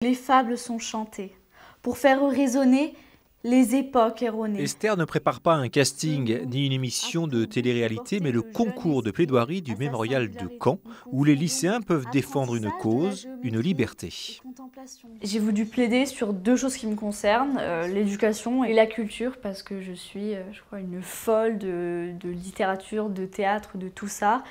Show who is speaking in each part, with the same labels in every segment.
Speaker 1: Les fables sont chantées pour faire résonner les époques erronées.
Speaker 2: Esther ne prépare pas un casting ni une émission de télé-réalité, mais le concours de plaidoirie du mémorial de Caen, où les lycéens peuvent défendre une cause, une liberté.
Speaker 1: J'ai voulu plaider sur deux choses qui me concernent, l'éducation et la culture, parce que je suis, je crois, une folle de littérature, de théâtre, de tout ça.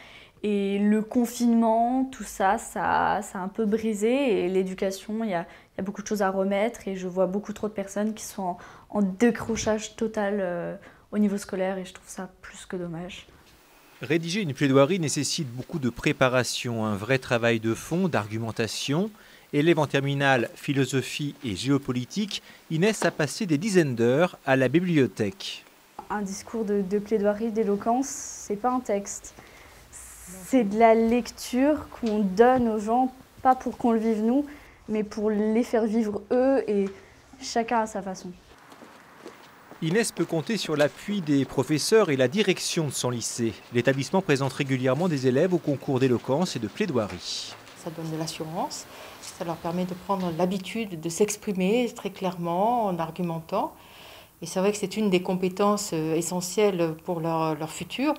Speaker 1: Et le confinement, tout ça, ça a un peu brisé. Et l'éducation, il y a beaucoup de choses à remettre. Et je vois beaucoup trop de personnes qui sont en décrochage total au niveau scolaire. Et je trouve ça plus que dommage.
Speaker 2: Rédiger une plaidoirie nécessite beaucoup de préparation, un vrai travail de fond, d'argumentation. Élève en terminale philosophie et géopolitique, Inès a passé des dizaines d'heures à la bibliothèque.
Speaker 1: Un discours de plaidoirie, d'éloquence, c'est pas un texte. C'est de la lecture qu'on donne aux gens, pas pour qu'on le vive nous, mais pour les faire vivre eux et chacun à sa façon.
Speaker 2: Inès peut compter sur l'appui des professeurs et la direction de son lycée. L'établissement présente régulièrement des élèves au concours d'éloquence et de plaidoirie.
Speaker 3: Ça donne de l'assurance, ça leur permet de prendre l'habitude de s'exprimer très clairement en argumentant. Et c'est vrai que c'est une des compétences essentielles pour leur futur,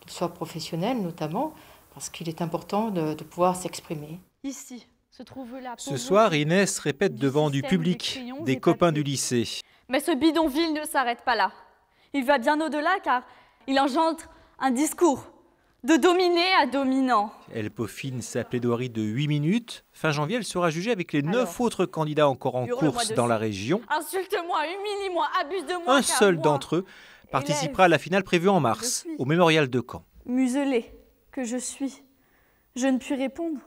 Speaker 3: qu'ils soient professionnels notamment, parce qu'il est important de pouvoir s'exprimer.
Speaker 1: Ici se trouve la
Speaker 2: Ce soir, Inès répète devant du public, des copains du lycée.
Speaker 1: Mais ce bidonville ne s'arrête pas là. Il va bien au-delà car il engendre un discours de dominé à dominant.
Speaker 2: Elle peaufine sa plaidoirie de 8 minutes. Fin janvier, elle sera jugée avec les 9 autres candidats encore en course dans la région.
Speaker 1: Insulte-moi, humilie-moi, abuse de moi.
Speaker 2: Un seul d'entre eux participera à la finale prévue en mars, au mémorial de Caen.
Speaker 1: Muselée que je suis, je ne puis répondre.